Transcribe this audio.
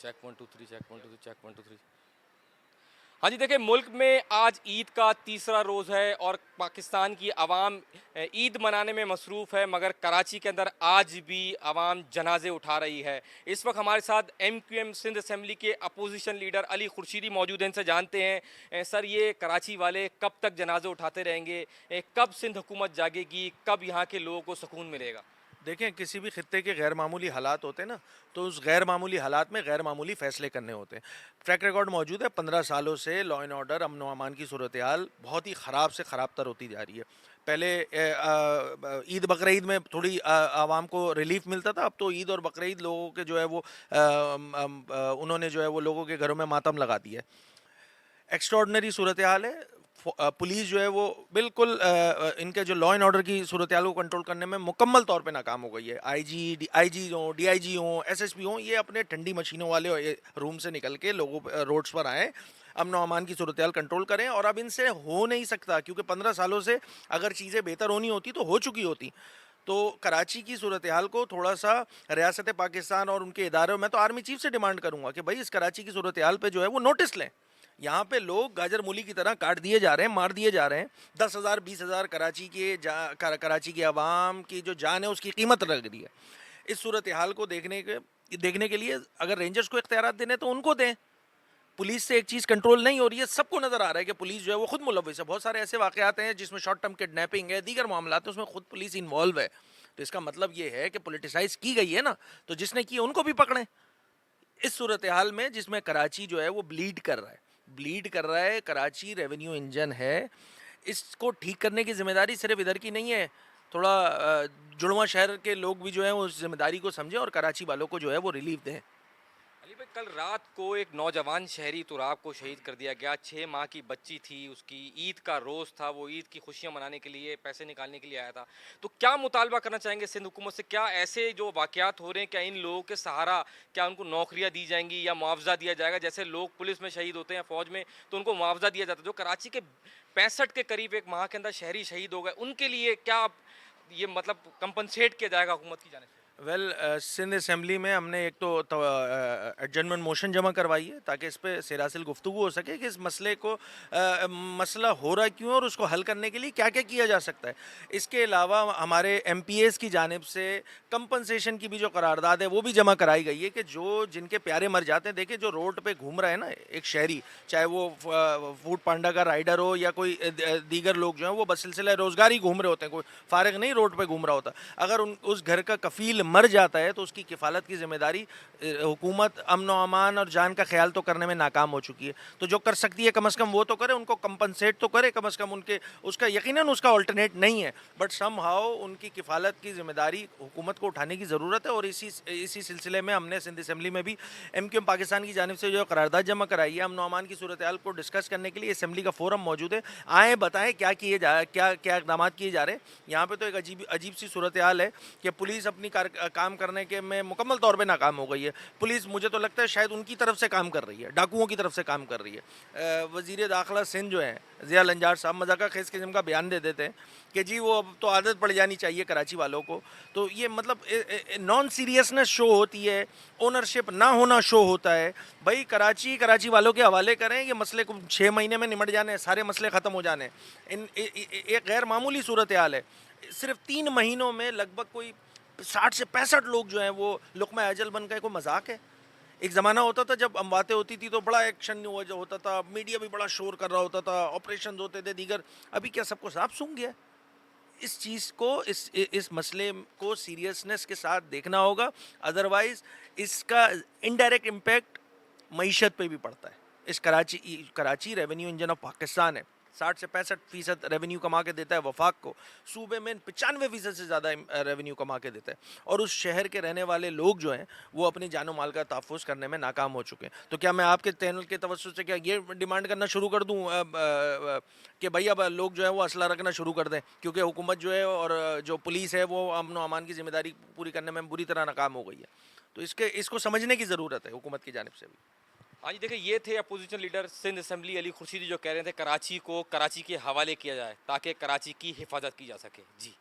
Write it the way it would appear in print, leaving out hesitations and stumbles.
Check 1 2 3 check 1 2 3 check 1 2 3। हाँ जी, देखिए मुल्क में आज ईद का तीसरा रोज़ है और पाकिस्तान की आवाम ईद मनाने में मसरूफ़ है, मगर कराची के अंदर आज भी आवाम जनाजे उठा रही है। इस वक्त हमारे साथ MQM सिंध असेंबली के अपोजिशन लीडर अली खुर्शीदी मौजूद हैं, इनसे जानते हैं सर ये कराची वाले कब तक जनाजे उठाते रहेंगे, कब सिंध हुकूमत जागेगी, कब यहाँ के लोगों को सुकून मिलेगा? देखें, किसी भी खित्ते के गैर मामूली हालात होते हैं ना, तो उस गैर मामूली हालात में गैर मामूली फैसले करने होते हैं। ट्रैक रिकॉर्ड मौजूद है, 15 सालों से लॉ एंड ऑर्डर, अमन व अमान की सूरत हाल बहुत ही ख़राब से ख़राब तर होती जा रही है। पहले ईद बकरीद में थोड़ी आवाम को रिलीफ मिलता था, अब तो ईद और बकरीद लोगों के जो है वो उन्होंने जो है वो लोगों के घरों में मातम लगा दिया है। एक्स्ट्रॉर्डनरी सूरत हाल है। पुलिस जो है वो बिल्कुल इनके जो लॉ एंड ऑर्डर की सूरत हाल को कंट्रोल करने में मुकम्मल तौर पे नाकाम हो गई है। आईजी हों, डीआईजी हों, एसएसपी हों, ये अपने ठंडी मशीनों वाले रूम से निकल के लोगों रोड्स पर आएँ, अमन व अमान की सूरत हाल कंट्रोल करें। और अब इनसे हो नहीं सकता, क्योंकि 15 सालों से अगर चीज़ें बेहतर होनी होती तो हो चुकी होती। तो कराची की सूरत हाल को थोड़ा सा रियासत पाकिस्तान और उनके इदारों में, तो आर्मी चीफ से डिमांड करूंगा कि भाई इस कराची की सूरत हाल पे जो है वो नोटिस लें। यहाँ पे लोग गाजर मूली की तरह काट दिए जा रहे हैं, मार दिए जा रहे हैं। 10,000 20,000 कराची कराची की आवाम की जो जान है उसकी कीमत लग रही है। इस सूरत हाल को देखने के लिए अगर रेंजर्स को इख्तियारात देने तो उनको दें। पुलिस से एक चीज़ कंट्रोल नहीं हो रही है, सबको नज़र आ रहा है कि पुलिस जो है वो खुद मुलविस है। बहुत सारे ऐसे वाक़यात हैं जिसमें शॉर्ट टर्म किडनैपिंग है, दीगर मामला है, उसमें खुद पुलिस इन्वॉल्व है। तो इसका मतलब ये है कि पोलिटिसाइज की गई है ना, तो जिसने की उनको भी पकड़ें। इस सूरत हाल में जिसमें कराची जो है वो ब्लीड कर रहा है। कराची रेवेन्यू इंजन है, इसको ठीक करने की जिम्मेदारी सिर्फ इधर की नहीं है। थोड़ा जुड़वा शहर के लोग भी जो है उस जिम्मेदारी को समझें और कराची वालों को जो है वो रिलीफ दें। अली भाई, कल रात को एक नौजवान शहरी तुराब को शहीद कर दिया गया। 6 माह की बच्ची थी, उसकी ईद का रोज़ था, वो ईद की खुशियां मनाने के लिए पैसे निकालने के लिए आया था। तो क्या मुतालबा करना चाहेंगे सिंध हुकूमत से? क्या ऐसे जो वाक़यात हो रहे हैं, क्या इन लोगों के सहारा क्या उनको नौकरियां दी जाएंगी या मुआवजा दिया जाएगा? जैसे लोग पुलिस में शहीद होते हैं, फ़ौज में, तो उनको मुआवजा दिया जाता है। जो कराची के 65 के करीब एक माह के अंदर शहरी शहीद हो गए, उनके लिए क्या ये मतलब कंपनसेट किया जाएगा हुकूमत की जाने से? सिंध असेंबली में हमने एक तो एडजर्नमेंट मोशन जमा करवाई है, ताकि इस पे सिरासिल गुफ्तगू हो सके कि इस मसले को मसला हो रहा क्यों और उसको हल करने के लिए क्या क्या किया जा सकता है। इसके अलावा हमारे MPAs की जानिब से कंपनसेशन की भी जो करारदाद है वो भी जमा कराई गई है कि जो जिनके प्यारे मर जाते हैं। देखिए, जो रोड पे घूम रहा है ना एक शहरी, चाहे वो फूड पांडा का राइडर हो या कोई दीगर लोग जो हैं वो बसिलसिला रोज़गार ही घूम रहे होते हैं, कोई फारिग नहीं रोड पे घूम रहा होता। अगर उस घर का कफील मर जाता है तो उसकी किफ़ालत की ज़िम्मेदारी हुकूमत अमन व अमान और जान का ख्याल तो करने में नाकाम हो चुकी है। तो जो कर सकती है कम अज़ कम वो तो करे, उनको कंपनसेट तो करे कम अज़ कम। उनके उसका यकीनन उसका ऑल्टरनेट नहीं है, बट सम हाउ उनकी किफ़ालत की ज़िम्मेदारी हुकूमत को उठाने की ज़रूरत है। और इसी सिलसिले में हमने सिंध असम्बली में भी MQM पाकिस्तान की जानिब से जो करारदाद जमा कराई है, अमन व अमान की सूरत हाल को डिस्कस करने के लिए असम्बली का फोरम मौजूद है। आएँ बताएँ क्या क्या इकदाम किए जा रहे हैं। यहाँ पर तो एक अजीब सी सूरत हाल है कि पुलिस अपनी काम करने के में मुकम्मल तौर पे नाकाम हो गई है। पुलिस, मुझे तो लगता है शायद उनकी तरफ से काम कर रही है, डाकुओं की तरफ से काम कर रही है। वज़ीर दाखिला सिंध जो है ज़िया लंजार साहब मजाका खेज किस्म का बयान दे देते हैं कि जी वो अब तो आदत पड़ जानी चाहिए कराची वालों को। तो ये मतलब नॉन सीरियसनेस शो होती है, ओनरशिप ना होना शो होता है। भाई कराची वालों के हवाले करें, ये मसले को 6 महीने में निमट जाने, सारे मसले ख़त्म हो जाने। एक गैर मामूली सूरत हाल है। सिर्फ 3 महीनों में लगभग कोई 60 से 65 लोग जो हैं वो लुक़मा अजल बन गए। कोई मजाक है? एक ज़माना होता था जब अमवातें होती थी तो बड़ा एक्शन होता था, मीडिया भी बड़ा शोर कर रहा होता था, ऑपरेशन होते थे दीगर। अभी क्या सबको साफ सूंघ गया? इस चीज़ को, इस मसले को सीरियसनेस के साथ देखना होगा, अदरवाइज़ इसका इनडायरेक्ट इम्पैक्ट मईशत पे भी पड़ता है। Karachi revenue engine of Pakistan है। 60 से 65% रेवेन्यू कमा के देता है वफाक को। सूबे में 95% से ज़्यादा रेवेन्यू कमा के देता है। और उस शहर के रहने वाले लोग जो हैं वो अपनी जानो माल का तहफ़्फ़ुज़ करने में नाकाम हो चुके हैं। तो क्या मैं आपके चैनल के तवज्जुह से क्या ये डिमांड करना शुरू कर दूँ कि भाई अब लोग जो है वो असला रखना शुरू कर दें, क्योंकि हुकूमत जो है और जो पुलिस है वो अमन व अमान की ज़िम्मेदारी पूरी करने में बुरी तरह नाकाम हो गई है। तो इसको समझने की ज़रूरत है हुकूमत की जानिब से भी। हाँ जी, देखिए ये थे opposition leader Sindh assembly Ali Khurshidi, जो कह रहे थे कराची को कराची के हवाले किया जाए ताकि कराची की हिफाजत की जा सके। जी।